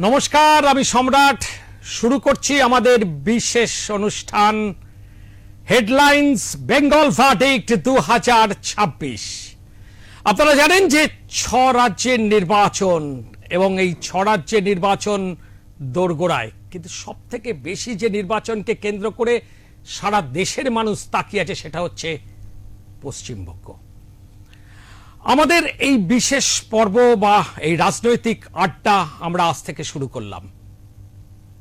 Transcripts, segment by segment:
নমস্কার, আমি সম্রাট। শুরু করছি আমাদের বিশেষ অনুষ্ঠান হেডলাইন্স বেঙ্গল ভার্ডিক্ট 2026। আপনারা জানেন যে 6 রাজ্যের নির্বাচন এবং এই 6 রাজ্যের নির্বাচন দোরগোড়ায়, কিন্তু সব থেকে বেশি যে নির্বাচনকে কেন্দ্র করে সারা দেশের মানুষ তাকিয়ে আছে সেটা হচ্ছে পশ্চিমবঙ্গ। আমাদের এই বিশেষ পর্ব বা এই রাজনৈতিক আড্ডা আমরা আজ থেকে শুরু করলাম।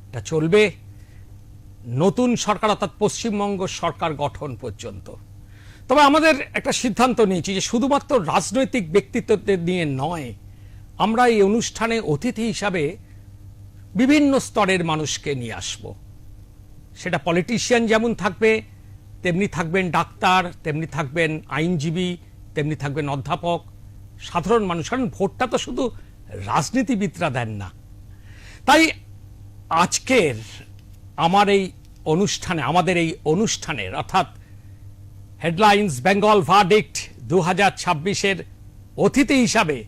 এটা চলবে নতুন সরকার অর্থাৎ পশ্চিমবঙ্গ সরকার গঠন পর্যন্ত। তবে আমাদের একটা সিদ্ধান্ত নিয়েছি যে শুধুমাত্র রাজনৈতিক ব্যক্তিত্বদের নিয়ে নয়, আমরা এই অনুষ্ঠানে অতিথি হিসাবে বিভিন্ন স্তরের মানুষকে নিয়ে আসব। সেটা পলিটিশিয়ান যেমন থাকবে, তেমনি থাকবেন ডাক্তার, তেমনি থাকবেন আইনজীবী, তেমনি থাকবেন অধ্যাপক, সাধারণ মানুষ। কারণ ভোটটা তো শুধু রাজনীতিবিদরা দেন না। তাই আজকের আমাদের এই অনুষ্ঠানের অর্থাৎ হেডলাইন্স বেঙ্গল ভার্ডিক্ট 2026-এর অতিথি হিসাবে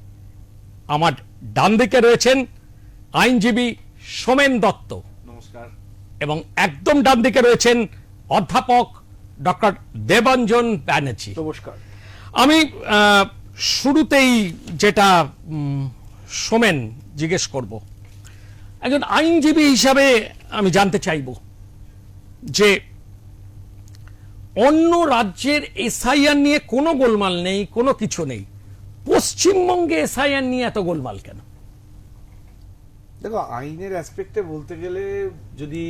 আমার ডান দিকে রয়েছেন আইনজীবী সোমেন দত্ত, নমস্কার, এবং একদম ডান দিকে রয়েছেন অধ্যাপক ডক্টর দেবাঞ্জন ব্যানার্জি। নমস্কার। আমি শুরুতেই যেটা সোমেন জিজ্ঞেস করব, একজন আইনজীবী হিসাবে আমি জানতে চাইব যে অন্য রাজ্যের এসআইআর নিয়ে কোনো গোলমাল নেই, কোনো কিছু নেই, পশ্চিমবঙ্গে এসআইআর নিয়ে এত গোলমাল কেন? দেখো, আইনের অ্যাসপেক্টে বলতে গেলে যদি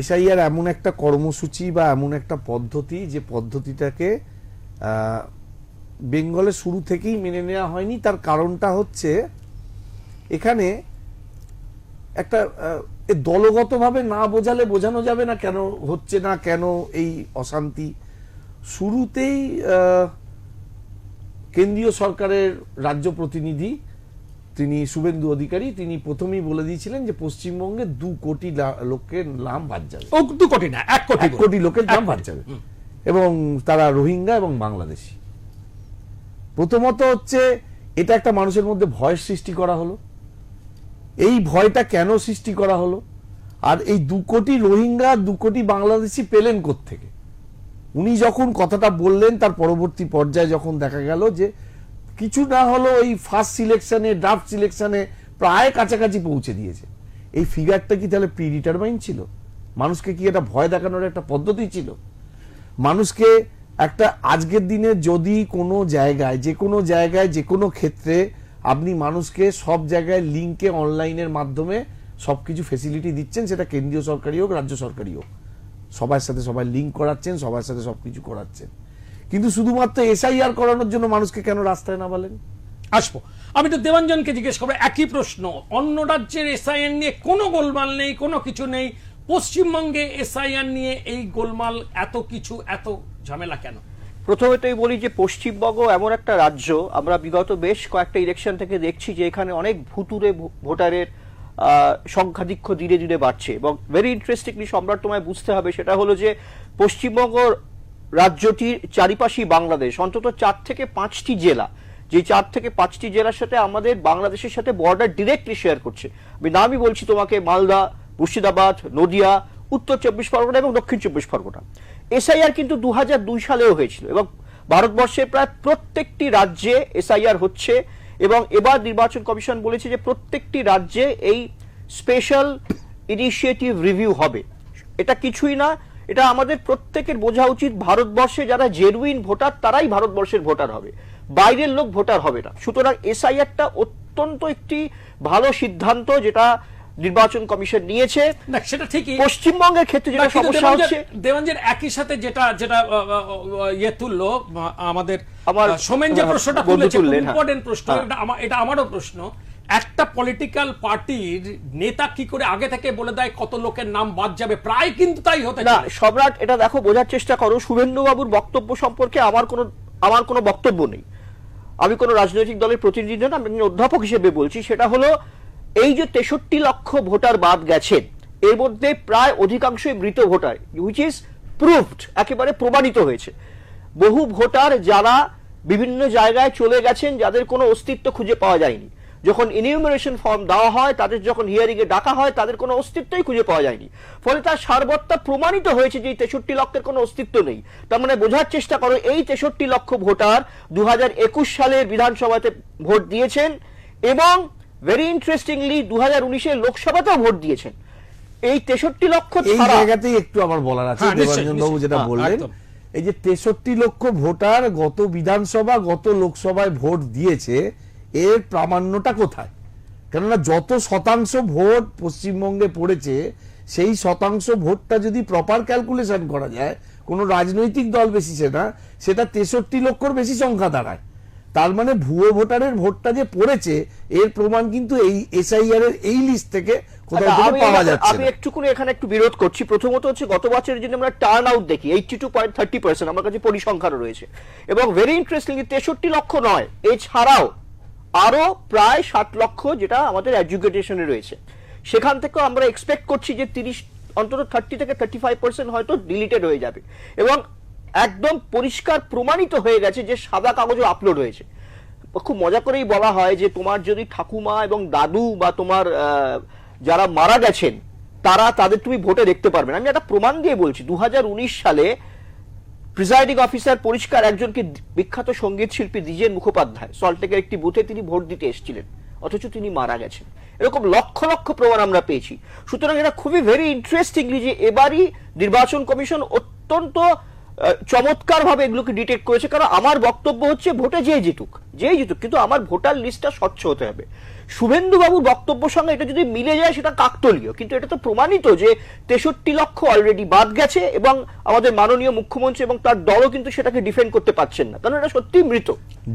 এসআইআর এমন একটা কর্মসূচি বা এমন একটা পদ্ধতি যে পদ্ধতিটাকে বেঙ্গলে শুরু থেকেই মেনে নেওয়া হয়নি। তার কারণটা হচ্ছে এখানে একটা দলগতভাবে না বোঝালে বোঝানো যাবে না কেন হচ্ছে না, কেন এই অশান্তি। শুরুতেই কেন্দ্রীয় সরকারের রাজ্য প্রতিনিধি তিনি শুভেন্দু অধিকারী, তিনি প্রথমেই বলে দিয়েছিলেন যে পশ্চিমবঙ্গে 2 কোটি লোকের নাম বাদ যাবে। 2 কোটি না, 1 কোটি লোকের নাম বাদ যাবে, এবং তারা রোহিঙ্গা এবং বাংলাদেশি। প্রথমত হচ্ছে এটা একটা মানুষের মধ্যে ভয় সৃষ্টি করা হলো। এই ভয়টা কেন সৃষ্টি করা হলো, আর এই 2 কোটি রোহিঙ্গা 2 কোটি বাংলাদেশি পেলেন কোত্থেকে? উনি যখন কথাটা বললেন তার পরবর্তী পর্যায়ে যখন দেখা গেল যে কিছু না হলো এই ফার্স্ট সিলেকশনে, ড্রাফট সিলেকশনে প্রায় কাছাকাছি পৌঁছে দিয়েছে। এই ফিগারটা কি তাহলে প্রি ডিটারমাইন ছিল? মানুষকে কি এটা ভয় দেখানোর একটা পদ্ধতি ছিল? মানুষকে একটা আজকের দিনে যদি কোনো জায়গায়, যে কোনো ক্ষেত্রে আপনি মানুষকে সব জায়গায় লিঙ্কে অনলাইনের মাধ্যমে সবকিছু ফেসিলিটি দিচ্ছেন, সেটা কেন্দ্রীয় সরকারি হোক রাজ্য সরকারি হোক, সবার সাথে সবাই লিঙ্ক করাচ্ছেন, সবার সাথে সবকিছু করাচ্ছেন, কিন্তু শুধুমাত্র এসআইআর করানোর জন্য মানুষকে কেন রাস্তায় না বলেন? আসবো। আমি তো দেবাঞ্জনকে জিজ্ঞেস করবো একই প্রশ্ন। অন্য রাজ্যের এসআইআর নিয়ে কোনো গোলমাল নেই, কোনো কিছু নেই, পশ্চিমবঙ্গে এসআইআর নিয়ে এই গোলমাল, এত কিছু, এত ঝামেলা কেন? প্রথমেই বলি যে পশ্চিমবঙ্গ এমন একটা রাজ্য, আমরা বিগত বেশ কয়েকটা ইলেকশন থেকে দেখছি যে এখানে অনেক ভুতুরে ভোটারের সংখ্যাধিক্য ধীরে ধীরে বাড়ছে। এবং ভেরি ইন্টারেস্টিংলি সম্রাট তোমায় বুঝতে হবে, সেটা হলো যে পশ্চিমবঙ্গ রাজ্যটির চারিপাশেই বাংলাদেশ, অন্তত 4 থেকে 5টি জেলা, যে 4 থেকে 5টি জেলার সাথে আমাদের বাংলাদেশের সাথে বর্ডার ডিরেক্টলি শেয়ার করছে। আমি নামই বলছি তোমাকে: মালদা, মুর্শিদাবাদ, নদিয়া, উত্তর 24 পরগনা এবং দক্ষিণ 24 পরগনা। এসআইআর কিন্তু 2002 সালেও হয়েছিল, এবং ভারতবর্ষের প্রায় প্রত্যেকটি রাজ্যে এসআইআর হচ্ছে। এবং এবার নির্বাচন কমিশন বলেছে যে প্রত্যেকটি রাজ্যে এই স্পেশাল ইনিশিয়েটিভ রিভিউ হবে। এটা কিছুই না, এটা আমাদের প্রত্যেকের বোঝা উচিত, ভারতবর্ষে যারা জেনুইন ভোটার তারাই ভারতবর্ষের ভোটার হবে, বাইরের লোক ভোটার হবে না। সুতরাং এসআইআরটা অত্যন্ত একটি ভালো সিদ্ধান্ত যেটা নির্বাচন কমিশন নিয়েছে। না, সেটা ঠিকই। পশ্চিমবঙ্গের ক্ষেত্রে যেটা সমস্যা হচ্ছে, দেবাঞ্জন একই সাথে যেটা তুললো আমাদের সোমেন, যে প্রশ্নটা তুলেছে ইম্পর্টেন্ট প্রশ্ন, এটা আমারও প্রশ্ন। একটা পলিটিক্যাল পার্টির নেতা কি করে আগে থেকে বলে দেয় কত লোকের নাম বাদ যাবে? প্রায় কিন্তু তাই হতে না সম্রাট, এটা দেখো, বোঝার চেষ্টা করো। শুভেন্দু বাবুর বক্তব্য সম্পর্কে আমার কোনো বক্তব্য নেই। আমি কোনো রাজনৈতিক দলের প্রতিনিধি না, আমি অধ্যাপক হিসেবে বলছি। সেটা হলো এই যে 63 লক্ষ ভোটার বাদ গেছেন, এর মধ্যে প্রায় অধিকাংশই মৃত ভোটার, হুইচ ইজ প্রুভড, একেবারে প্রমাণিত হয়েছে। বহু ভোটার যারা বিভিন্ন জায়গায় চলে গেছেন, যাদের কোনো অস্তিত্ব খুঁজে পাওয়া যায়নি। যখন ইনিউমারেশন ফর্ম দেওয়া হয়, তাদের যখন হিয়ারিং এ ডাকা হয়, তাদের কোনো অস্তিত্বই খুঁজে পাওয়া যায়নি। ফলে তার সারবত্তা প্রমাণিত হয়েছে যে এই 63 লক্ষের কোনো অস্তিত্ব নেই। তার মানে বোঝার চেষ্টা করো, এই 63 লক্ষ ভোটার 2021 সালের বিধানসভাতে ভোট দিয়েছেন এবং ভেরি ইন্টারেস্টিংলি 2019-এর লোকসভাতেও ভোট দিয়েছেন। এই 63 লক্ষ এই ছাড়া জায়গাতেই একটু আমার বলার আছে, হ্যাঁ, নিশ্চয়ই, দেবাঞ্জন বাবু যেটা নিশ্চয়ই। বললেন, একদম। এই যে 63 লক্ষ ভোটার গত বিধানসভা গত লোকসভায় ভোট দিয়েছে, এর প্রামাণ্যটা কোথায়? কেননা যত শতাংশ ভোট পশ্চিমবঙ্গে পড়েছে, সেই শতাংশ ভোটটা যদি প্রপার ক্যালকুলেশন করা যায়, কোনো রাজনৈতিক দল বেশিছে না, সেটা 63 লক্ষর বেশি সংখ্যা দাঁড়ায়। তার মানে ভুয়ো ভোটারের ভোটটা যে পড়েছে, এর প্রমাণ কিন্তু এই এসআইআর এর এই লিস্ট থেকে কোথাও থেকে পাওয়া যাচ্ছে আমি না। একটুকুনি এখানে একটু বিরোধ করছি। প্রথমত হচ্ছে গত বছরের যদি আমরা টার্ন আউট দেখি 82.30%, আমার কাছে পরিসংখ্যানও রয়েছে, এবং ভেরি ইন্টারেস্টিংলি 63 লক্ষ নয়, এছাড়াও আরো প্রায় 60 লক্ষ যেটা আমাদের এডুকেশনে রয়েছে, সেখান থেকেও আমরা এক্সপেক্ট করছি যে অন্তত 30 থেকে 35% হয়তো ডিলিটেড হয়ে যাবে, এবং একদম পরিষ্কার প্রমাণিত হয়ে গেছে যে সাদা কাগজে আপলোড হয়েছে। খুব মজা করেই বলা হয় যে তোমার যদি ঠাকুমা এবং দাদু বা তোমার যারা মারা গেছেন তাদের তুমি ভোটে দেখতে পারবে না। আমি একটা প্রমাণ দিয়ে বলছি, 2019 সালে প্রিসাইডিং অফিসার পরিষ্কার একজনকে, বিখ্যাত সঙ্গীত শিল্পী দ্বিজেন মুখোপাধ্যায়, সল্টলেকের একটি বুথে তিনি ভোট দিতে এসেছিলেন, অথচ তিনি মারা গেছেন। এরকম লক্ষ লক্ষ প্রমাণ আমরা পেয়েছি। সুতরাং এটা খুবই ভেরি ইন্টারেস্টিংলি যে এবারই নির্বাচন কমিশন অত্যন্ত চমৎকার ভাবে এগুলোকে ডিটেক্ট করেছে। কারণ আমার বক্তব্য হচ্ছে ভোটে যেই জিতুক, কিন্তু আমার ভোটার লিস্টটা স্বচ্ছ হতে হবে। শুভেন্দু বাবুর বক্তব্যের সঙ্গে এটা যদি মিলে যায় সেটা কাকতলীয়, কিন্তু এটা তো প্রমাণিত যে 63 লক্ষ অলরেডি বাদ গেছে, এবং আমাদের মাননীয় মুখ্যমন্ত্রী এবং তার দলও কিন্তু সেটাকে ডিফেন্ড করতে পারছেন না, কারণ এটা সত্যিই মৃত।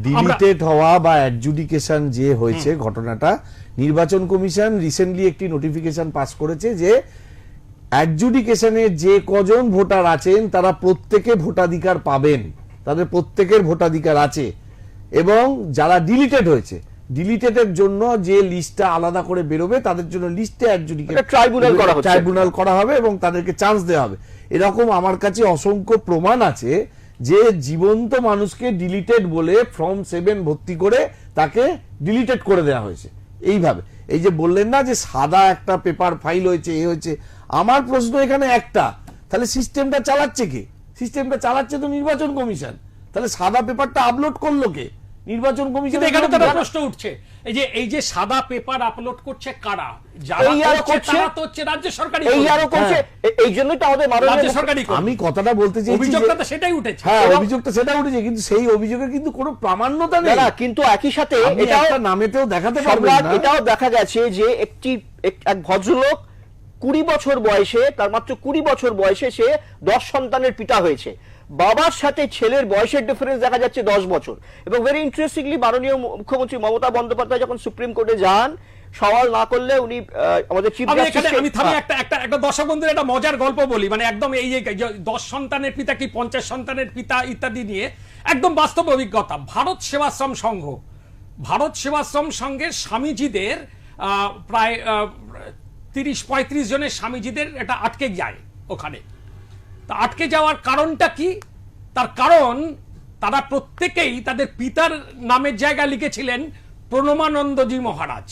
ডিলিটেড হওয়া বা অ্যাডজুডিকেশন যে হয়েছে ঘটনাটা, নির্বাচন কমিশন রিসেন্টলি একটি নোটিফিকেশন পাস করেছে যে অ্যাডজুডিকেশনে যে কজন ভোটার আছেন তারা প্রত্যেকে ভোটাধিকার পাবেন, তাদের প্রত্যেকের ভোটাধিকার আছে, এবং যারা ডিলিটেড হয়েছে, ডিলিটেডের জন্য যে লিস্টটা আলাদা করে বেরোবে তাদের জন্য লিস্টে ট্রাইব্যুনাল করা হবে এবং তাদেরকে চান্স দেওয়া হবে। এরকম আমার কাছে অসংখ্য প্রমাণ আছে যে জীবন্ত মানুষকে ডিলিটেড বলে ফর্ম 7 ভর্তি করে তাকে ডিলিটেড করে দেওয়া হয়েছে। এইভাবে এই যে বললেন না যে সাদা একটা পেপার ফাইল হয়েছে, এ হয়েছে, আমার প্রশ্ন এখানে একটা, তাহলে সিস্টেমটা চালাচ্ছে কে? সিস্টেমটা চালাচ্ছে তো নির্বাচন কমিশন। তাহলে সাদা পেপারটা আপলোড করলো কে? নির্বাচন কমিশন। এখানে তো প্রশ্ন উঠছে, এই যে সাদা পেপার আপলোড করছে কারা? যারা করছে তারা তো হচ্ছে রাজ্য সরকারি, এই জন্যই তো আমাদের রাজ্য সরকারি। আমি কথাটা বলতে চাইছি, অভিযোগটা তো সেটাই উঠেছে। হ্যাঁ, অভিযোগটা সেটা উঠেছে, কিন্তু সেই অভিযোগের কিন্তু কোনো প্রামাণ্যতা নেই। কিন্তু একই সাথে এটাও নামেতেও দেখাতে পারবেন না। এটাও দেখা গেছে যে এক ভদ্রলোক 20 বছর বয়সে, তার মাত্র 20 বছর বয়সে সে 10 সন্তানের পিতা হয়েছে। বাবার সাথে ছেলের বয়সের ডিফারেন্স দেখা যাচ্ছে 10 বছর। এবং ভেরি ইন্টারেস্টিংলি মাননীয় মুখ্যমন্ত্রী মমতা বন্দ্যোপাধ্যায় যখন সুপ্রিম কোর্টে যান, সওয়াল না করলে উনি আমাদের চিফ জাস্টিস। আমি থামি একটা দর্শক বন্ধুর একটা মজার গল্প বলি, মানে একদম এই যে 10 সন্তানের পিতা কি 50 সন্তানের পিতা ইত্যাদি নিয়ে একদম বাস্তব অভিজ্ঞতা। ভারত সেবাশ্রম সংঘের স্বামীজিদের প্রায় 30-35 জনের স্বামীজিদের এটা আটকে যায় ওখানে। তা আটকে যাওয়ার কারণটা কি? তার কারণ তারা প্রত্যেকেই তাদের পিতার নামের জায়গায় লিখেছিলেন প্রণমানন্দজি মহারাজ।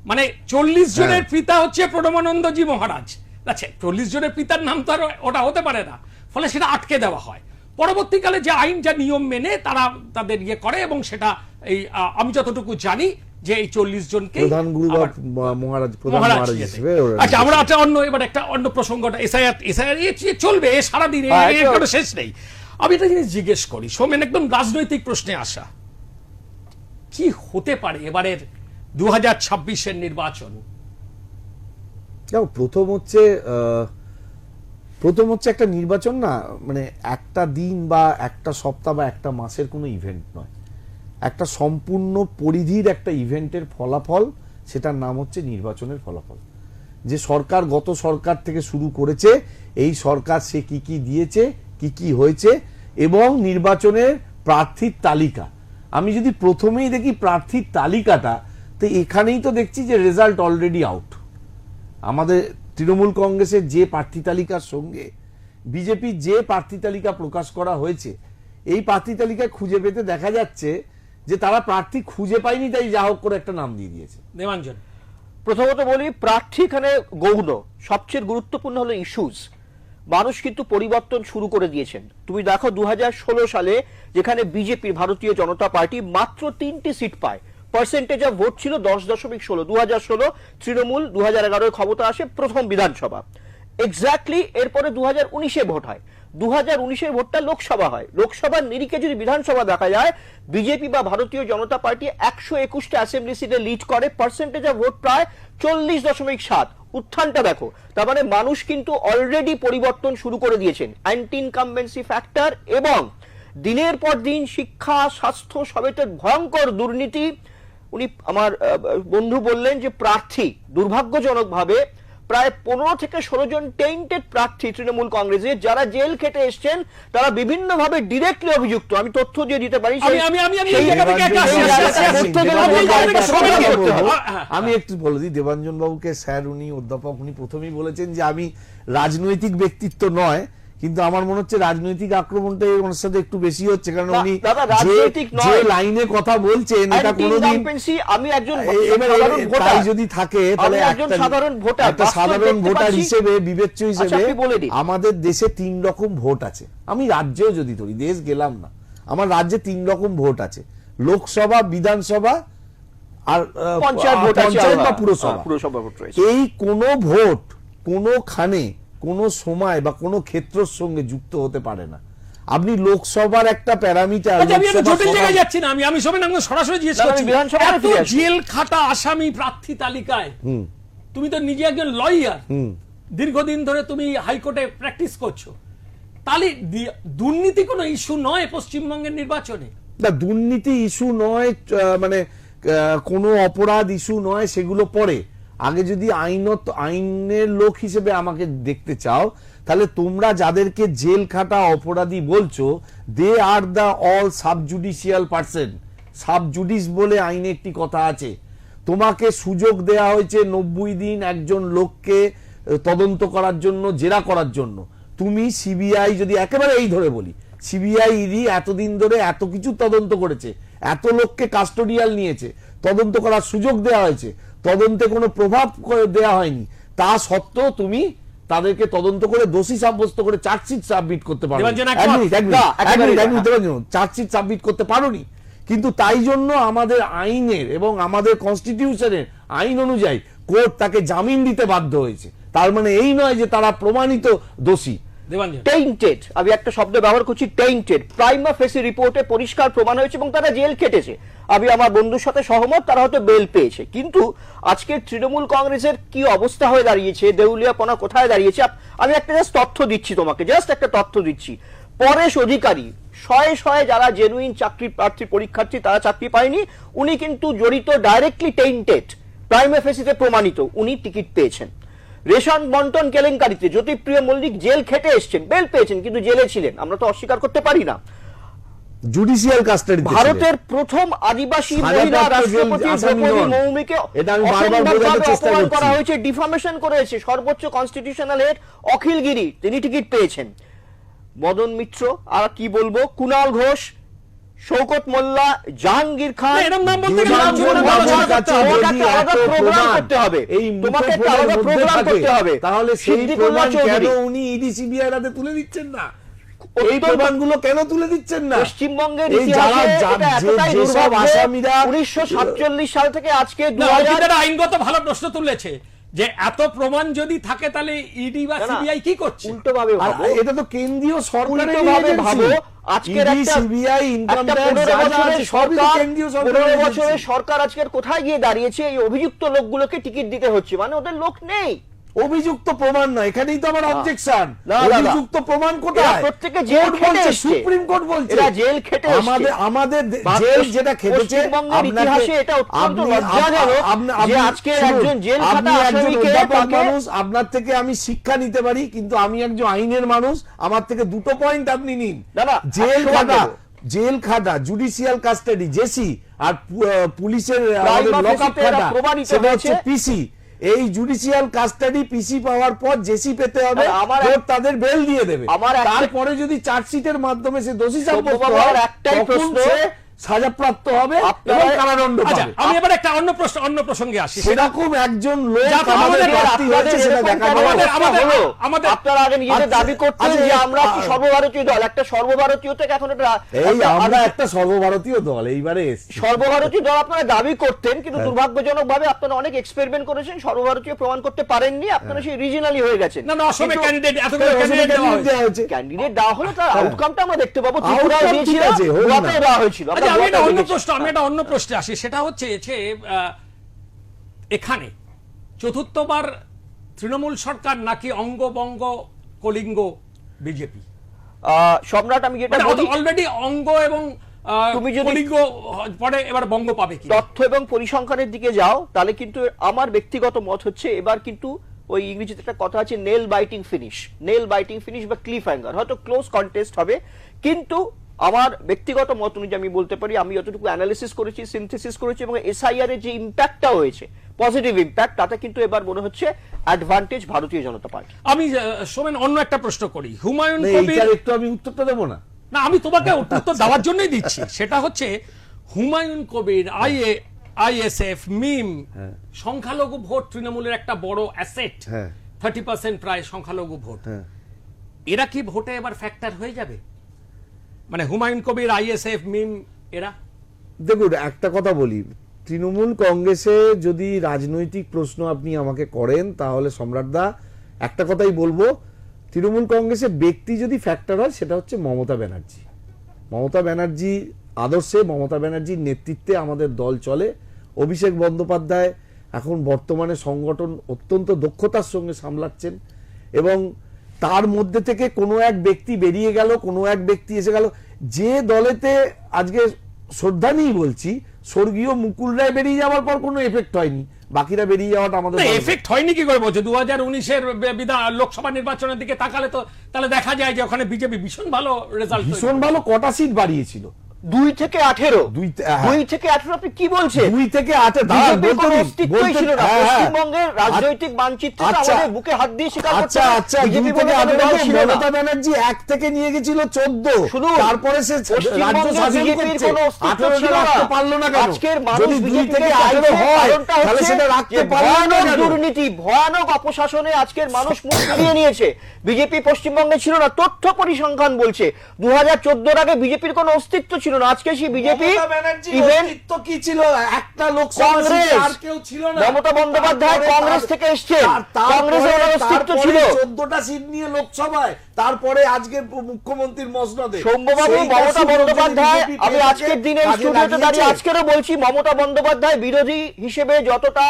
মানে 40 জনের পিতা হচ্ছে প্রণমানন্দজি মহারাজ। আচ্ছা, 40 জনের পিতার নাম তো আর ওটা হতে পারে না, ফলে সেটা আটকে দেওয়া হয়। পরবর্তীকালে যে আইন, যা নিয়ম মেনে তারা তাদের ইয়ে করে, এবং সেটা এই আমি যতটুকু জানি যে এই 40 জনকে প্রধান গুরু বা মহারাজ হিসেবে। আচ্ছা, আমরা এবার একটা অন্য প্রসঙ্গটা, এসআইআর চলবে সারাদিন, এর কোনো শেষ নেই। আমি একটা জিনিস জিজ্ঞেস করি সোমেন, একদম রাজনৈতিক প্রশ্নে আসা, কি হতে পারে এবারের 2026-এর নির্বাচন? প্রথম হচ্ছে একটা নির্বাচন না, মানে একটা দিন বা একটা সপ্তাহ বা একটা মাসের কোনো ইভেন্ট নয়, একটা সম্পূর্ণ পরিধির একটা ইভেন্টের ফলাফল, সেটার নাম হচ্ছে নির্বাচনের ফলাফল। যে সরকার গত সরকার থেকে শুরু করেছে, এই সরকার সে কি কি দিয়েছে, কি কি হয়েছে, এবং নির্বাচনের প্রার্থীর তালিকা। আমি যদি প্রথমেই দেখি প্রার্থীর তালিকাটা, তো এখানেই তো দেখছি যে রেজাল্ট অলরেডি আউট। আমাদের তৃণমূল কংগ্রেসের যে প্রার্থী তালিকার সঙ্গে বিজেপির যে প্রার্থী তালিকা প্রকাশ করা হয়েছে, এই প্রার্থী তালিকায় খুঁজে পেতে দেখা যাচ্ছে যে তারা প্রার্থী খুঁজে পায়নি, তাই যা হোক করে একটা নাম দিয়ে দিয়েছে। দেবাঞ্জন, প্রথমত বলি, প্রার্থী এখানে গৌণ, সবচেয়ে গুরুত্বপূর্ণ হলো ইস্যুস। মানুষ কিন্তু পরিবর্তন শুরু করে দিয়েছেন। তুমি দেখো 2016 সালে যেখানে বিজেপি, ভারতীয় জনতা পার্টি মাত্র 3টি সিট পায়, পার্সেন্টেজ অফ ভোট ছিল 10.16। 2016 তৃণমূল 2011 ক্ষমতা আসে, প্রথম বিধানসভা। এক্স্যাক্টলি এরপরে 2019-এ ভোট হয়। 2019-এর ভোটটা লোকসভা হয়। লোকসভার নিরিখে যদি বিধানসভা দেখা যায়, বিজেপি বা ভারতীয় জনতা পার্টি 121টা অ্যাসেম্বলি সিটে লিড করে, পার্সেন্টেজ অফ ভোট প্রায় 40.7। উত্থানটা দেখো। তার মানে মানুষ কিন্তু অলরেডি পরিবর্তন শুরু করে দিয়েছেন। অ্যান্টি ইনকামবেন্সি ফ্যাক্টর এবং দিনের পর দিন শিক্ষা, স্বাস্থ্য সবেতে ভয়ঙ্কর দুর্নীতি। উনি আমার বন্ধু বললেন যে প্রার্থী দুর্ভাগ্যজনকভাবে প্রায় 15 থেকে 16 জন টেইন্টেড প্রার্থী তৃণমূল কংগ্রেসের, যারা জেল খেটে এসছেন, তারা বিভিন্নভাবে ডিরেক্টলি অভিযুক্ত। আমি তথ্য দিয়ে দিতে পারি। আমি একটু বলে দিই, দেবাঞ্জন বাবুকে স্যার, উনি অধ্যাপক, উনি প্রথমেই বলেছেন যে আমি রাজনৈতিক ব্যক্তিত্ব নয়, কিন্তু আমার মনে হচ্ছে রাজনৈতিক আক্রমণটা ওনার সাথে একটু বেশি হচ্ছে, কারণ উনি যে লাইনে কথা বলছেন এটা কোনোদিন, আমি একজন তাই যদি থাকে তাহলে একটা সাধারণ ভোটার হিসেবে, বিবেচ্য হিসেবে আমাদের দেশে 3 রকম ভোট আছে। আমি রাজ্যেও যদি ধরি, দেশ গেলাম না, আমার রাজ্যে 3 রকম ভোট আছে, লোকসভা, বিধানসভা আর পঞ্চায়েত বা পুরসভা। এই কোন ভোট কোনখানে কোন সময় বা কোন ক্ষেত্রের সঙ্গে যুক্ত হতে পারে না। আপনি লোকসভার একটা প্যারামিটার, আমি সরাসরি জিজ্ঞেস করছি, জেল খাটা আসামি প্রার্থী তালিকায় তুমি তো নিজে একজন লয়ার, দীর্ঘদিন ধরে তুমি হাইকোর্টে প্র্যাকটিস করছো, তাহলে দুর্নীতি কোনো ইস্যু নয় পশ্চিমবঙ্গের নির্বাচনে? না, দুর্নীতি ইস্যু নয়, মানে কোনো অপরাধ ইস্যু নয়, সেগুলো পরে। আগে যদি আইনের লোক হিসেবে আমাকে দেখতে চাও, তাহলে তোমরা যাদেরকে জেল খাটা অপরাধী বলছো, they are the all subjudicial person. Sub judice বলে আইনে একটি কথা আছে। তোমাকে সুযোগ দেয়া হয়েছে 90 দিন একজন লোককে তদন্ত করার জন্য, জেরা করার জন্য। তুমি সিবিআই, যদি একেবারে এই ধরে বলি, সিবিআই ইডি এতদিন ধরে এত কিছু তদন্ত করেছে, এত লোককে কাস্টোডিয়াল নিয়েছে, তদন্ত করার সুযোগ দেওয়া হয়েছে, তদন্তে কোনো প্রভাব দেওয়া হয়নি, তা সত্ত্বেও তুমি তাদেরকে তদন্ত করে দোষী সাব্যস্ত করে চার্জশিট সাবমিট করতে পারো। চার্জশিট সাবমিট করতে পারোনি, কিন্তু তাই জন্য আমাদের আইনের এবং আমাদের কনস্টিটিউশনের আইন অনুযায়ী কোর্ট তাকে জামিন দিতে বাধ্য হয়েছে। তার মানে এই নয় যে তারা প্রমাণিত দোষী। টেইন্টেড, আমি একটা শব্দ ব্যবহার করছি, টেইন্টেড। প্রাইমা ফেসি রিপোর্টে পরিষ্কার প্রমাণ হয়েছে এবং তারা জেল খেটেছে। আমি আমার বন্ধুর সাথে সহমত, তারা হয়তো বেল পেয়েছে। কিন্তু আজকে তৃণমূল কংগ্রেসের কি অবস্থা হয়ে দাঁড়িয়েছে, দেউলিয়াপনা কোথায় দাঁড়িয়েছে, আমি একটা জাস্ট তথ্য দিচ্ছি তোমাকে, জাস্ট একটা তথ্য দিচ্ছি। পরেশ অধিকারী, শয়ে যারা জেনুইন চাকরি প্রার্থী পরীক্ষার্থী, তারা চাকরি পায়নি, উনি কিন্তু জড়িত, ডাইরেক্টলি টেইন্টেড, প্রাইমা ফেসিতে প্রমাণিত, উনি টিকিট পেয়েছেন। রেশন বন্টন কেলেঙ্কারিতে জ্যোতিপ্রিয় মল্লিক জেল খেটে এসেছেন, বেল পেয়েছেন, কিন্তু জেলে ছিলেন, আমরা তো অস্বীকার করতে পারি না। জুডিশিয়াল কাস্টাডি, ভারতের প্রথম আদিবাসী মহিলা রাষ্ট্রপতি দ্রৌপদী মুর্মুকে অপমান করা হয়েছে, ডিফামেশন করেছে সর্বোচ্চ কনস্টিটিউশনাল হেড অখিল গিরি, তিনি টিকিট পেয়েছেন। মদন মিত্র, আর কি বলবো, কুণাল ঘোষ, শওকত মোল্লা, জাহাঙ্গীর খান, তাহলে সেই প্রমাণ কেন উনি ইডি সিবিআই রাতে তুলে দিচ্ছেন না? এই প্রমাণগুলো কেন তুলে দিচ্ছেন না? পশ্চিমবঙ্গের আসামিরা 1947 সাল থেকে আজকে আইনগত ভালো প্রশ্ন তুলেছে যে এত প্রমাণ যদি থাকে তাহলে ইডি বা সিবিআই কি করছে? উল্টো ভাবে ভাবো, এটা তো কেন্দ্রীয় সরকারের ভাবে ভাবো। আজকের একটা সিবিআই ইনকাম ট্যাক্স বছরের সরকার আজকের কোথায় গিয়ে দাঁড়িয়েছে? এই অভিযুক্ত লোকগুলোকে টিকিট দিতে হচ্ছে, মানে ওদের লোক নেই। অভিযুক্ত প্রমাণ নয়, এখানেই তো আমার অবজেকশন। অভিযুক্ত প্রমাণ কোথায়? প্রত্যেকে জেল খেটে এসেছে, সুপ্রিম কোর্ট বলছে এরা জেল খেটে এসেছে। আমাদের জেল যেটা খেটেছে, পশ্চিমবঙ্গের ইতিহাসে এটা অত্যন্ত লজ্জাজনক যে আজকে একজন জেল খাটা আসামিকে, মানুষ, আপনার থেকে আমি শিক্ষা নিতে পারি, কিন্তু আমি একজন আইনের মানুষ, আমার থেকে দুটো পয়েন্ট আপনি নিন। জেল খাটা, জুডিশিয়াল কাস্টাডি জেসি, আর পুলিশের লকআপ খাটা সেটা হচ্ছে পিসি। এই জুডিশিয়াল কাস্টাডি পিসি পাওয়ার পর জেসি পেতে হবে, তাদের বেল দিয়ে দেবে। তারপরে যদি চার্জশিটের মাধ্যমে সে দোষী সাব্যস্ত হয়, একটাই প্রশ্ন, সাজাপ্রাপ্ত হবে আপনারা- এবং কারাদণ্ড আচ্ছা পাবে। আমি এবার একটা অন্য প্রসঙ্গে আসি সেটা সেরকম একজন লোক যাতে আমাদের আমাদের- প্রার্থী হয়েছে সেটা দেখা আমাদের- আপনারা আগে নিজেদের আচ্ছা, দাবি করতেন আচ্ছা, যে আমরা কি সর্বভারতীয় দল, একটা সর্বভারতীয় থেকে এখন এই আমরা একটা সর্বভারতীয় দল এইবারে এসেছি। সর্বভারতীয় দল আপনারা দাবি করতেন, কিন্তু দুর্ভাগ্যজনক ভাবে আপনারা অনেক এক্সপেরিমেন্ট করেছেন, সর্বভারতীয় প্রমাণ করতে পারেননি, আপনারা সেই রিজিনালি হয়ে গেছেন। না অসমে কিন্তু ক্যান্ডিডেট এতগুলো ওখানে ক্যান্ডিডেট দেওয়া হয়েছে। দেওয়া হয়েছে। ক্যান্ডিডেট দেওয়া হলে তার আউটকামটা আমরা দেখতে পাবো। Outcome ত্রিপুরায় ঠিক দিয়েছিল, আছে, হোক না। গোয়াতে দেওয়া হয়েছিল। আমরা আচ্ছা আমি গোয়াতে একটা অন্য দেখেছি। প্রশ্ন আমি একটা অন্য প্রশ্নে আসি, সেটা হচ্ছে যে এখানে চতুর্থবার তৃণমূল সরকার নাকি অঙ্গবঙ্গ কলিঙ্গ বিজেপি? সম্রাট, আমি যেটা বলি, অলরেডি অঙ্গ এবং তুমি যদি- কলিঙ্গ পরে এবার বঙ্গ পাবে কি? তথ্য এবং পরিসংখ্যানের দিকে যাও তাহলে কিন্তু আমার ব্যক্তিগত মত হচ্ছে এবার কিন্তু ওই ইংরেজিতে একটা কথা আছে নেল বাইটিং ফিনিশ বা ক্লিফ হ্যাঙ্গার, হয়তো ক্লোজ কন্টেস্ট হবে, কিন্তু আমার ব্যক্তিগত মত অনুযায়ী আমি বলতে পারি, আমি যতটুকু অ্যানালিসিস করেছি, সিনথেসিস করেছি এবং এসআইআর এর যে ইম্প্যাক্টটা হয়েছে, পজিটিভ ইম্প্যাক্ট, তাতে কিন্তু এবার মনে হচ্ছে অ্যাডভান্টেজ ভারতীয় জনতা পার্টি। আমি সোমেন অন্য একটা প্রশ্ন করি, হুমায়ুন না, কবির, এইটার একটু আমি উত্তরটা দেবো না। না আমি তোমাকে উত্তর দেওয়ার জন্যই দিচ্ছি, সেটা হচ্ছে হুমায়ুন কবির, আইএসএফ, মিম, সংখ্যালঘু ভোট তৃণমূলের একটা বড় অ্যাসেট, 30% প্রায় সংখ্যালঘু ভোট, এরা কি ভোটে এবার ফ্যাক্টর হয়ে যাবে? মানে হুমায়ুন কবির, আইএসএফ, মিম এরা? দেখুন একটা কথা বলি, তৃণমূল কংগ্রেসে যদি রাজনৈতিক প্রশ্ন আপনি আমাকে করেন তাহলে সম্রাটদা একটা কথাই বলবো, তৃণমূল কংগ্রেসে ব্যক্তি যদি ফ্যাক্টর হয় সেটা হচ্ছে মমতা ব্যানার্জি। মমতা ব্যানার্জি আদর্শে, মমতা ব্যানার্জির নেতৃত্বে আমাদের দল চলে। অভিষেক বন্দ্যোপাধ্যায় এখন বর্তমানে সংগঠন অত্যন্ত দক্ষতার সঙ্গে সামলাচ্ছেন এবং তার মধ্যে থেকে কোনো এক ব্যক্তি বেরিয়ে গেল, কোনো এক ব্যক্তি এসে গেল। যে দলেতে আজকে শ্রদ্ধা নিয়ে বলছি, স্বর্গীয় মুকুল রায় বেরিয়ে যাওয়ার পর কোনো এফেক্ট হয়নি, বাকিরা বেরিয়ে যাওয়াটা আমাদের এফেক্ট হয়নি কি করে বলছে? 2019-এর লোকসভা নির্বাচনের দিকে তাকালে তো তাহলে দেখা যায় যে ওখানে বিজেপি ভীষণ ভালো রেজাল্ট, ভীষণ ভালো কটা সিট বাড়িয়েছিল, 2 থেকে 18, হ্যাঁ। 2 থেকে 18 আপনি কি বলছেন? 2 থেকে 8 বিজেপির কোনো অস্তিত্বই ছিল না পশ্চিমবঙ্গের রাজনৈতিক মানচিত্রে, আচ্ছা। আমাদের বুকে হাত দিয়ে স্বীকার করতে আচ্ছা হবে, আচ্ছা, 2 বিজেপি থেকে বলে কোনো 8 দল ছিল না। মমতা ব্যানার্জি 1 থেকে নিয়ে গেছিল 14, শুনুন, তারপরে সে রাজ্য পশ্চিমবঙ্গে শাসন বিজেপির করছে, কোনো অস্তিত্ব 18 ছিল না। রাখতে পারলো না কেন? আজকের মানুষ যদি 2 বিজেপিকে থেকে চাইছে, 18 হয় কারণটা তাহলে হচ্ছে সেটা রাখতে যে পারলো না ভয়ানক কেন? দুর্নীতি, ভয়ানক অপশাসনে আজকের মানুষ মুখ ফিরিয়ে নিয়েছে। বিজেপি পশ্চিমবঙ্গে ছিল না, তথ্য পরিসংখ্যান বলছে 2014 আগে বিজেপির কোনো অস্তিত্ব ছিল না। আজকে সেই বিজেপি মমতা ব্যানার্জির ইভেন অস্তিত্ব কি ছিল? একটা লোকসভা কংগ্রেস, সিটে আর কেউ ছিল না। মমতা বন্দ্যোপাধ্যায় তারপরে কংগ্রেস থেকে এসছেন, তারপরে কংগ্রেসের কোনো অস্তিত্ব ছিল। 14টা সিট নিয়ে লোকসভায়, তারপরে আজকে মুখ্যমন্ত্রীর মসনদে সৌম্যবাবু, সেইটা মমতা সুযোগ যদি বন্দ্যোপাধ্যায়, বিজেপি আমি পেয়ে আজকের থাকে, দিনে কাজে স্টুডিওতে লাগিয়েছে। দাঁড়িয়ে আজকেরও বলছি, মমতা বন্দ্যোপাধ্যায় বিরোধী হিসেবে যতটা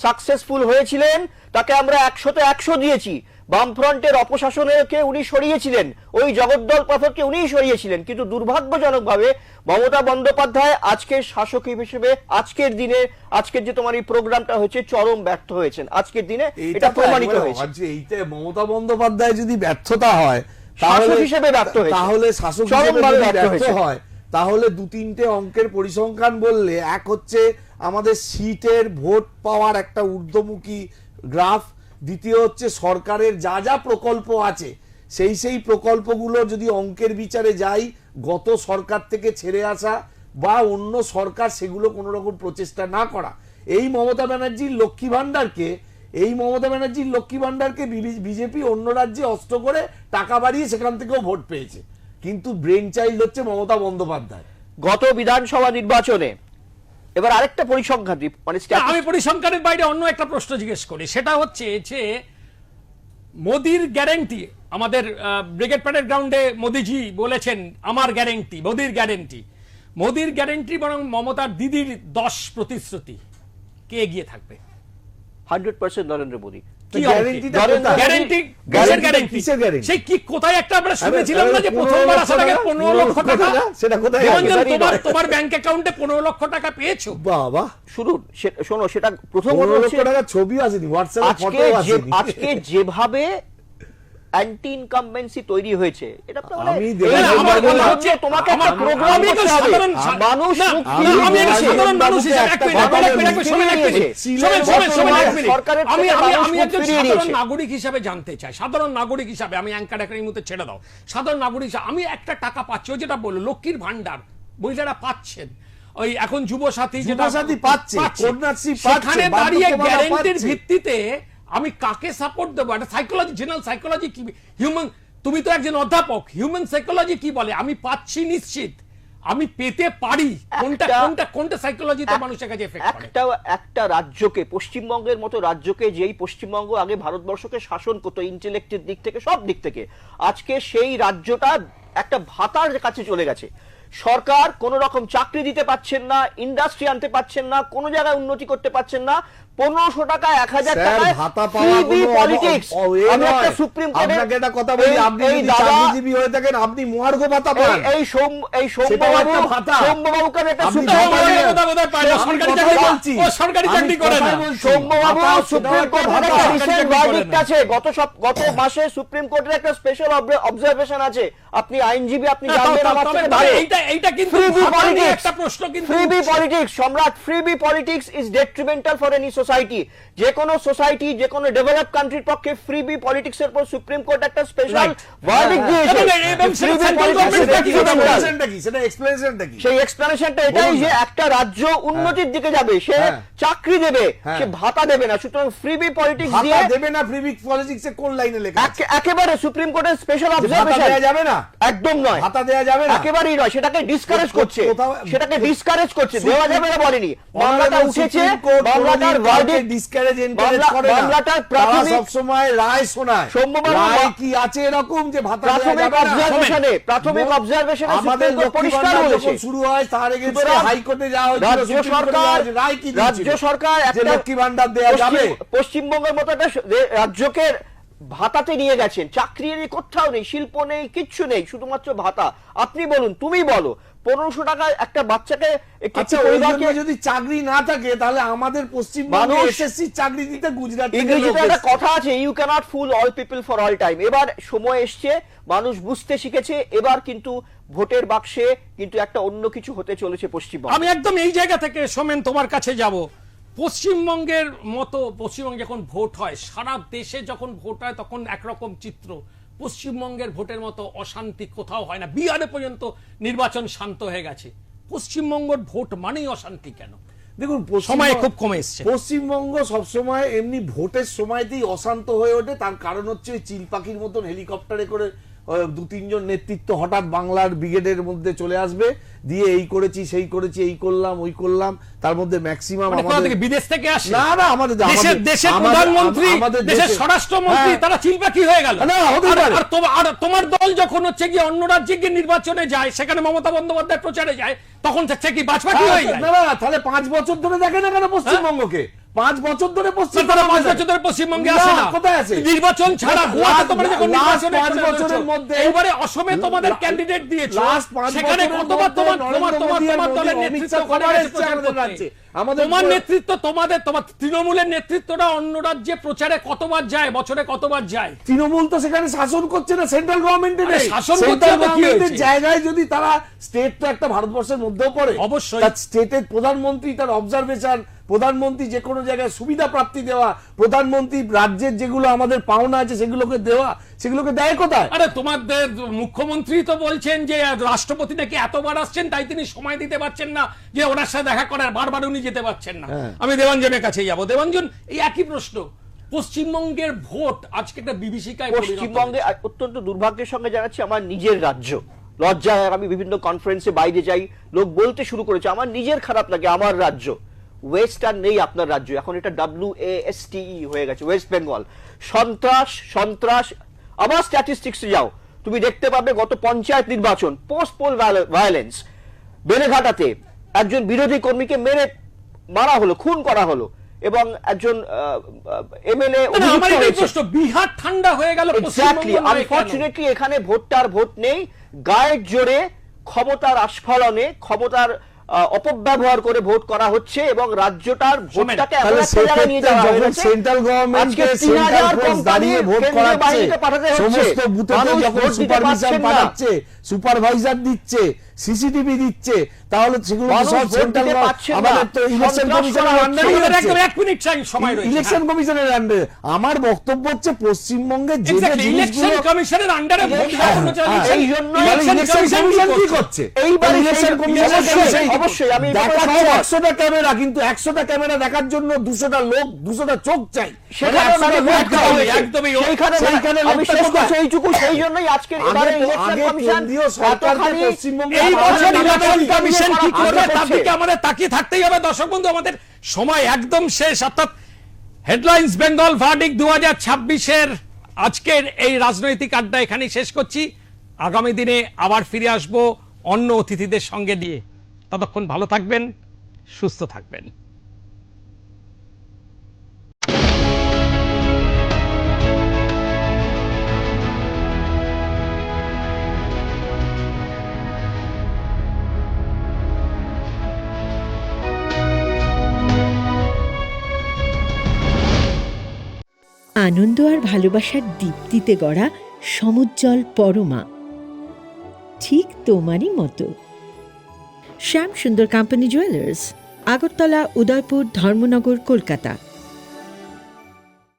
সাকসেসফুল হয়েছিলেন তাকে আমরা 100তে 100 দিয়েছি। বামফ্রন্টের অপশাসনকে উনি সরিয়েছিলেন, ওই জগদ্দল পাথরকে উনি সরিয়েছিলেন, কিন্তু দুর্ভাগ্যজনকভাবে মমতা বন্দ্যোপাধ্যায় আজকের শাসক হিসেবে আজকের দিনে, আজকের যে তোমার এই প্রোগ্রামটা হচ্ছে, চরম ব্যর্থ হয়েছেন আজকের দিনে, এটা প্রমাণিত হয়েছে। এইটা মমতা বন্দ্যোপাধ্যায় যদি ব্যর্থতা হয় শাসক হিসেবে ব্যর্থ হয়েছে, তাহলে শাসক হিসেবে চরমভাবে যদি ব্যর্থ ব্যর্থ হয়েছে। হয় তাহলে 2-3টে অঙ্কের পরিসংখ্যান বললে, এক হচ্ছে আমাদের সিটের ভোট পাওয়ার একটা ঊর্ধ্বমুখী গ্রাফ, দ্বিতীয় হচ্ছে সরকারের যা যা প্রকল্প আছে সেই প্রকল্পগুলো যদি অঙ্কের বিচারে যাই, গত সরকার থেকে ছেড়ে আসা বা অন্য সরকার সেগুলো কোনো রকম প্রচেষ্টা না করা, এই মমতা ব্যানার্জির লক্ষ্মী ভান্ডারকে বিজেপি অন্য রাজ্যে অস্ত্র করে টাকা বাড়িয়ে সেখান থেকেও ভোট পেয়েছে, কিন্তু ব্রেন চাইল্ড হচ্ছে মমতা বন্দ্যোপাধ্যায়। গত বিধানসভা নির্বাচনে এবার আরেকটা পরিসংখ্যান দিই, মানে আমি পরিসংখ্যানের বাইরে অন্য একটা প্রশ্ন জিজ্ঞেস করি, সেটা হচ্ছে যে মোদির গ্যারেন্টি, আমাদের ব্রিগেড প্যারেড গ্রাউন্ডে মোদিজি বলেছেন আমার গ্যারেন্টি, মোদির গ্যারেন্টি বরং মমতার দিদির 10 প্রতিশ্রুতি, কে এগিয়ে থাকবে? 100% নরেন্দ্র মোদী। গ্যারেন্টিটা কোথায়? গ্যারেন্টি কিসের গ্যারেন্টি? সেই কি কোথায় একটা আমরা শুনেছিলাম না যে প্রথমবার আসার আগে 15 লক্ষ টাকা, সেটা কোথায়? দেবাঞ্জন, তোমার ব্যাংক অ্যাকাউন্টে 15 লক্ষ টাকা পেয়েছো? বাবা, শোনো, সেটা প্রথম 15 লক্ষ টাকা ছবিও আসেনি, হোয়াটসঅ্যাপে ফটো আসেনি। আজকে যেভাবে অ্যান্টি ইনকামবেন্সি তৈরি হয়েছে, এটা তো মানে আমি আমার বলা হচ্ছে তোমাকে একটা আমি প্রোগ্রাম একজন করতে হবে। সাধারণ মানুষ না, মুখ আমি ফিরিয়ে একজন নিয়েছে। সাধারণ মানুষ হিসেবে এক মিনিট, শোনেন এক মিনিট, সরকারের আমি থেকে মানুষ মুখ একজন ফিরিয়ে সাধারণ নিয়েছে। নাগরিক হিসাবে জানতে চাই, সাধারণ নাগরিক হিসাবে, আমি অ্যাঙ্কার এই মুহূর্তে ছেড়ে দাও, সাধারণ নাগরিক হিসাবে আমি একটা টাকা পাচ্ছি, ও যেটা বললো লক্ষ্মীর ভান্ডার, মহিলারা পাচ্ছেন। ওই এখন যুবসাথী যুবসাথী পাচ্ছে, কন্যাশ্রী পাচ্ছে, সেখানে দাঁড়িয়ে বার্ধক্য ভাতা গ্যারান্টির পাচ্ছে। ভিত্তিতে আমি কাকে সাপোর্ট দেবো? একটা সাইকোলজি, জেনারেল সাইকোলজি কি, হিউম্যান, তুমি তো একজন অধ্যাপক, হিউম্যান সাইকোলজি কি বলে? আমি পাচ্ছি নিশ্চিত, আমি পেতে পারি, কোনটা কোনটা কোনটা সাইকোলজিতে মানুষের কাছে এফেক্ট করে? একটা রাজ্যকে, পশ্চিমবঙ্গের মতো রাজ্যকে, যেই পশ্চিমবঙ্গ আগে ভারতবর্ষকে শাসন করতো ইন্টেলেক্টের দিক থেকে, সব দিক থেকে, আজকে সেই রাজ্যটা একটা ভাতার কাছে চলে গেছে। সরকার কোন রকম চাকরি দিতে পাচ্ছেন না, ইন্ডাস্ট্রি আনতে পাচ্ছেন না, কোন জায়গায় উন্নতি করতে পাচ্ছেন না। 1500 টাকা 1000 টাকায় ভাতা পাওয়া পলিটিক্স। আমি একটা সুপ্রিম কোর্টে আপনাকে একটা কথা বলি, আপনি যদি চাকরিজীবী হয়ে থাকেন আপনি মহার্ঘ ভাতা পান। এই সৌম্যবাবুকে একটা আপনি সুপ্রিম ভাতা কোর্টে সরকারি চাকরি বলছি, ও সরকারি চাকরি করে না। সৌম্যবাবু সুপ্রিম কোর্টের একটা রিসেন্ট ভার্ডিক্ট আছে, গত মাসে সুপ্রিম কোর্টের একটা স্পেশাল অবজারভেশন আছে। আপনি আইনজীবী, আপনি জানবেন আমার থেকে ভালো। এইটা কিন্তু একটা প্রশ্ন, কিন্তু freebie politics, Samrat, freebie politics is detrimental for any society. যে কোনো সোসাইটি, যে কোনো ডেভেলপ কান্ট্রির পক্ষে ফ্রিবি পলিটিক্স এর উপর সুপ্রিম কোর্ট একটা স্পেশাল ভার্ডিক্ট দিয়েছে। সেই এক্সপ্লেনেশনটা এটাই যে একটা রাজ্য উন্নতির দিকে যাবে, সে চাকরি দেবে, সে ভাতা দেবে না। সুতরাং ফ্রিবি পলিটিক্স দিয়ে দেবে না। ফ্রিবি পলিটিক্সে কোন লাইনে লেখা আছে? একেবারে সুপ্রিম কোর্টের স্পেশাল ভাতা অবজারভেশন দেয়া যাবে না, একদম নয়, ভাতা দেয়া যাবে না, একেবারেই নয়। সেটাকে ডিসকারেজ করছে, সেটাকে ডিসকারেজ করছে, দেওয়া যাবে না বলেনি। মামলাটা উঠেছে, মামলাটার ভার্ডিক্ট, ডিসকারেজ এনকারেজ করে না। মামলাটার তারা সব সময় রায় শোনায়। রায় কি আছে এরকম যে ভাতা দেয়া যাবে না? প্রাথমিক অবজারভেশনে আমাদের পরিষ্কার লক্ষ্মীর বলেছে। যখন শুরু হয় তার আগে হাইকোর্টে যাওয়া হয়েছিল, রাজ্য সরকার যে লক্ষ্মী ভান্ডার দেয়া যাবে। পশ্চিমবঙ্গের মতো একটা রাজ্যকে ভাতাতে নিয়ে গেছেন, চাকরি নেই, কোথাও নেই, শিল্প নেই, কিচ্ছু নেই, শুধুমাত্র ভাতা। আপনি বলুন, তুমি বলো, 1500 টাকা একটা বাচ্চাকে, আচ্ছা, পরিবারকে যদি চাকরি না থাকে তাহলে আমাদের পশ্চিমবঙ্গে এসএসসি চাকরি দিতে গুজরাট থেকে ইংরেজিতে একটা কথা আছে, you can't fool all people for all time. এবার সময় এসছে, মানুষ বুঝতে শিখেছে, এবার কিন্তু ভোটের বাক্সে কিন্তু একটা অন্য কিছু হতে চলেছে পশ্চিমবঙ্গে। আমি একদম এই জায়গা থেকে সোমেন তোমার কাছে যাব। পশ্চিমবঙ্গের মতো, পশ্চিমবঙ্গে যখন ভোট হয়, সারা দেশে যখন ভোট হয় তখন একরকম চিত্র, পশ্চিমবঙ্গের ভোটের মতো অশান্তি কোথাও হয় না। বিহারে পর্যন্ত নির্বাচন শান্ত হয়ে গেছে, পশ্চিমবঙ্গের ভোট মানেই অশান্তি কেন? দেখুন, সময় খুব কমে এসছে। পশ্চিমবঙ্গ সবসময় এমনি ভোটের সময়তেই অশান্ত হয়ে ওঠে। তার কারণ হচ্ছে ওই চিল পাখির মতন হেলিকপ্টারে করে 2-3 জন নেতৃত্ব হঠাৎ বাংলার ব্রিগেডের মধ্যে চলে আসবে, দিয়ে এই করেছি, সেই করেছি, এই করলাম, ওই করলাম। তার মধ্যে ম্যাক্সিমাম আমাদের বিদেশ থেকে আসে না, না, আমাদের দেশের প্রধানমন্ত্রী, দেশের স্বরাষ্ট্রমন্ত্রী, তারা চিলপাখি হয়ে গেল। আর তোমার দল যখন হচ্ছে গিয়ে অন্য রাজ্যে গিয়ে নির্বাচনে যায়, সেখানে মমতা বন্দ্যোপাধ্যায় প্রচারে যায়, তখন হচ্ছে কি বাজপাখি হয়ে যায়? না, তাহলে 5 বছর ধরে দেখে না কেন পশ্চিমবঙ্গকে? 5 বছর ধরে পশ্চিমবঙ্গে আসে না, কোথায় আছে? নির্বাচন ছাড়া তোমরা যখন 5 বছরের মধ্যে এবারে অসমে তোমাদের ক্যান্ডিডেট দিয়েছো, সেখানে কতবার তোমার দলের নেতৃত্ব করে তোমার নেতৃত্ব, তোমার তৃণমূলের নেতৃত্বটা অন্য রাজ্যে প্রচারে কতবার যায়, বছরে কতবার যায়? তৃণমূল তো সেখানে শাসন করছে না, সেন্ট্রাল গভর্নমেন্টে নেই। শাসন গভর্নমেন্টের জায়গায় যদি তারা, স্টেট তো একটা ভারতবর্ষের মধ্যেও পড়ে, অবশ্যই স্টেটের প্রধানমন্ত্রী তার অবজারভেশন, প্রধানমন্ত্রী যে কোনো জায়গায় সুবিধা প্রাপ্তি দেওয়া, প্রধানমন্ত্রী রাজ্যের যেগুলো আমাদের পাওনা আছে সেগুলোকে দেওয়া, সেগুলোকে দেয় কোথায়? আরে তোমাদের মুখ্যমন্ত্রী তো বলছেন যে রাষ্ট্রপতি নাকি এতবার আসছেন, তাই তিনি সময় দিতে পারছেন না যে ওনার সাথে দেখা করার, বারবার উনি যেতে পারছেন না। আমি দেবাঞ্জনের কাছে যাব। দেবাঞ্জন, এই একই প্রশ্ন, পশ্চিমবঙ্গের ভোট আজকে একটা বিভীষিকায় পশ্চিমবঙ্গে অত্যন্ত দুর্ভাগ্যের সঙ্গে জানাচ্ছি, আমার নিজের রাজ্য, লজ্জায় আমি বিভিন্ন কনফারেন্সে বাইরে যাই, লোক বলতে শুরু করেছে, আমার নিজের খারাপ লাগে, আমার রাজ্য ওয়েস্ট আর নেই, আপনার রাজ্য এখন এটা WASTE হয়ে গেছে, ওয়েস্ট বেঙ্গল। সন্ত্রাস আবার স্ট্যাটিস্টিক্সে যাও, তুমি দেখতে পাবে গত পঞ্চায়েত নির্বাচন, পোস্ট পোল ভায়োলেন্স, বেলেঘাটাতে একজন বিরোধী কর্মীকে মারা হলো, খুন করা হলো, এবং একজন MLA বিহার ঠান্ডা হয়ে গেল। আনফরচুনেটলি এখানে ভোট নেই, গায়ের জোরে, ক্ষমতার আস্ফালনে, ক্ষমতার অপব্যবহার করে ভোট করা হচ্ছে, এবং রাজ্যটার ভোটটাকে এমন একটা জায়গায় নিয়ে যাওয়া হয়েছে, সেন্ট্রাল গভর্নমেন্টকে সেন্ট্রাল ফোর্স দাঁড়িয়ে ভোট করাচ্ছে, সমস্ত বুথে যখন সুপারভিশন পাঠাচ্ছে, সুপারভাইজার দিচ্ছে, সিসিটিভি দিচ্ছে, তাহলে সেগুলো মানুষ সব ভোট সেন্ট্রাল দিতে পারছে না, আমাদের তো ইলেকশন সন্ত্রাস কমিশনের করা আন্ডারে হচ্ছে। আমাদের একদম 1 মিনিট সময় রয়েছে। ইলেকশন কমিশনের আন্ডারে। আমার বক্তব্য হচ্ছে পশ্চিমবঙ্গে যে যে Exactly, ইলেকশন জিনিসগুলো কমিশনের আন্ডারে ভোট দেওয়া কোনো চলছে না। এই জন্য ইলেকশন কমিশন কি করছে? এইবার ইলেকশন কমিশন অবশ্যই আমি এই ব্যাপারে দেখাচ্ছে সহমত। 100টা ক্যামেরা, কিন্তু 100টা ক্যামেরা দেখার জন্য 200টা লোক, 200টা চোখ চাই। সেখানে মানে 100টা লোক একদমই, চাই। একদমই। সেইখানে আমি লোকটা শেষ কোথায়? করছি এইটুকু, সেই জন্যই আজকের এবারে ইলেকশন আগে কমিশন কেন্দ্রীয় সরকারকে এতখানি পশ্চিমবঙ্গে এই বছর আমাদের ইলেকশন নাগরিক কমিশন কি করবে আগে তার দিকে আমাদের তাকিয়ে থাকতেই হবে। দর্শক বন্ধু, আমাদের সময় একদম শেষ, অর্থাৎ হেডলাইন্স বেঙ্গল ভার্ডিক্ট 2026-এর আজকের এই রাজনৈতিক আড্ডা এখানেই শেষ করছি। আগামী দিনে আবার ফিরে আসব অন্য অতিথিদের সঙ্গে নিয়ে। ততক্ষণ ভালো থাকবেন, সুস্থ থাকবেন। আনন্দ আর ভালোবাসার দীপ্তিতে গড়া সমুজ্জ্বল পরমা, ঠিক তোমারই মতো। শ্যাম সুন্দর কোম্পানি জুয়েলার্স, আগরতলা, উদয়পুর, ধর্মনগর, কলকাতা।